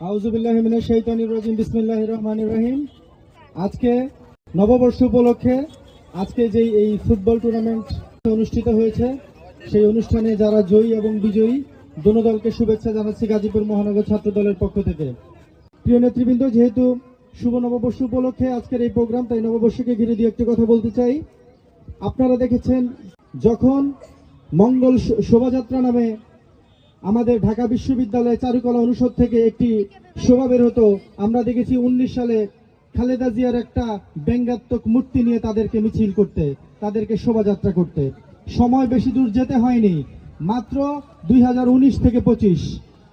আউযুবিল্লাহি মিনাশ শাইতানির রাজিম বিসমিল্লাহির রহমানির রহিম। আজকে নববর্ষ উপলক্ষে আজকে যেই এই ফুটবল টুর্নামেন্ট অনুষ্ঠিত হয়েছে, সেই অনুষ্ঠানে যারা জয়ী এবং বিজয়ী দোনো দলকে শুভেচ্ছা জানাচ্ছি গাজীপুর মহানগর ছাত্র দলের পক্ষ থেকে। প্রিয় নেতৃবৃন্দ, যেহেতু শুভ নববর্ষ উপলক্ষে আজকের এই প্রোগ্রাম, তাই নববর্ষকে ঘিরে দিয়ে একটি কথা বলতে চাই। আপনারা দেখেছেন যখন মঙ্গল শোভাযাত্রা নামে আমাদের ঢাকা বিশ্ববিদ্যালয় চারুকলা অনুষদ থেকে একটি শোভা বের হতো, আমরা দেখেছি 19 সালে খালেদা জিয়ার একটা ব্যঙ্গাত্মক মূর্তি নিয়ে তাদেরকে মিছিল করতে, তাদেরকে শোভাযাত্রা করতে। সময় বেশি দূর যেতে হয়নি, মাত্র 2019 থেকে 25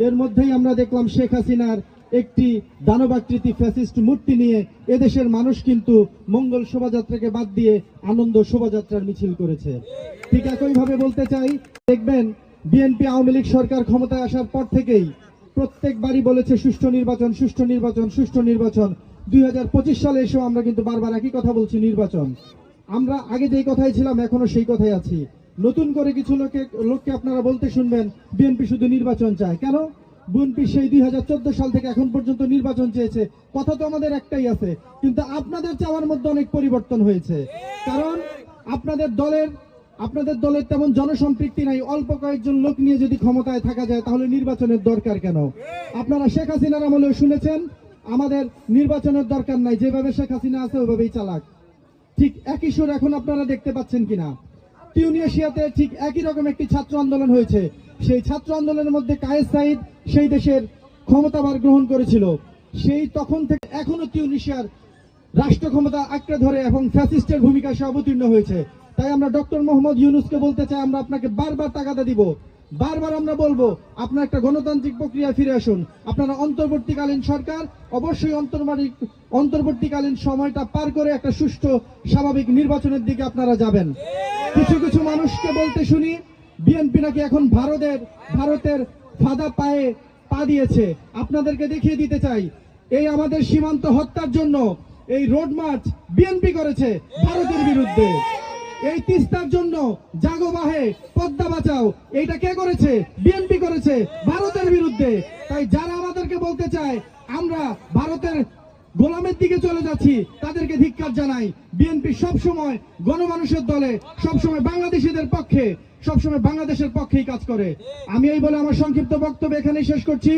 এর মধ্যেই আমরা দেখলাম শেখ হাসিনার একটি দানবাকৃতি ফ্যাসিস্ট মূর্তি নিয়ে এদেশের মানুষ কিন্তু মঙ্গল শোভাযাত্রাকে বাদ দিয়ে আনন্দ শোভাযাত্রার মিছিল করেছে। ঠিক একইভাবে বলতে চাই, দেখবেন বিএনপি আওয়ামী লীগ সরকার ক্ষমতায় আসার পর থেকেই প্রত্যেকবারই বলেছে সুষ্ঠু নির্বাচন, সুষ্ঠু নির্বাচন, সুষ্ঠু নির্বাচন। 2025 সালে এসেও আমরা কিন্তু বারবার একই কথা বলছি, নির্বাচন। আমরা আগে যেই কথাই ছিলাম এখনো সেই কথাই আছি। নতুন করে কিছু লোককে আপনারা বলতে শুনবেন বিএনপি শুধু নির্বাচন চায়। কেন? বিএনপি সেই 2014 সাল থেকে এখন পর্যন্ত নির্বাচন চেয়েছে। কথা তো আমাদের একটাই আছে, কিন্তু আপনাদের চাওয়ার মধ্যে অনেক পরিবর্তন হয়েছে। কারণ আপনাদের দলের তেমন জনসম্পৃক্তি নাই। অল্প কয়েকজন লোক নিয়ে যদি ক্ষমতায় থাকা যায় তাহলে নির্বাচনের দরকার কেন? আপনারা শেখ হাসিনার আমলেও শুনেছেন আমাদের নির্বাচনের দরকার নাই, যেভাবে শেখ হাসিনা আছে ওইভাবেই চালাক। ঠিক একই সুর এখন আপনারা দেখতে পাচ্ছেন কিনা? টিউনিশিয়াতে ঠিক একই রকম একটি ছাত্র আন্দোলন হয়েছে। সেই ছাত্র আন্দোলনের মধ্যে কায়েস সাইদ সেই দেশের ক্ষমতাভার গ্রহণ করেছিল। সেই তখন থেকে এখনো টিউনিশিয়ার রাষ্ট্র ক্ষমতা আঁকড়ে ধরে এবং ফ্যাসিস্টের ভূমিকা সে অবতীর্ণ হয়েছে। তাই আমরা ডক্টর মোহাম্মদ ইউনূসকে বলতে চাই, আমরা আপনাকে বারবার তাগাদা দিব, বারবার আমরা বলবো আপনারা একটা গণতান্ত্রিক প্রক্রিয়া ফিরে আসুন। আপনারা অন্তর্বর্তীকালীন সরকার অবশ্যই অন্তর্বর্তীকালীন সময়টা পার করে একটা সুষ্ঠু স্বাভাবিক নির্বাচনের দিকে আপনারা যাবেন। কিছু কিছু মানুষকে বলতে শুনি বিএনপি নাকি এখন ভারতের ফাঁদা পায়ে পা দিয়েছে। আপনাদেরকে দেখিয়ে দিতে চাই, এই আমাদের সীমান্ত হত্যার জন্য এই রোড মার্চ বিএনপি করেছে ভারতের বিরুদ্ধে। এই তিস্তার জন্য জাগো বাহে পদ্মা বাঁচাও, এইটা কে করেছে? বিএনপি করেছে ভারতের বিরুদ্ধে। তাই যারা আমাদেরকে বলতে চায় আমরা ভারতের গোলামের দিকে চলে যাচ্ছি, তাদেরকে ধিক্কার জানাই। বিএনপি সবসময় গণমানুষের দলে, সবসময় বাংলাদেশিদের পক্ষে, সবসময় বাংলাদেশের পক্ষেই কাজ করে। আমি এই বলে আমার সংক্ষিপ্ত বক্তব্য এখানেই শেষ করছি।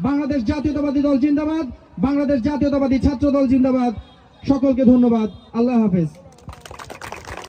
বাংলাদেশ জাতীয়তাবাদী দল জিন্দাবাদ, বাংলাদেশ জাতীয়তাবাদী ছাত্র দল জিন্দাবাদ। সকলকে ধন্যবাদ। আল্লাহ হাফেজ।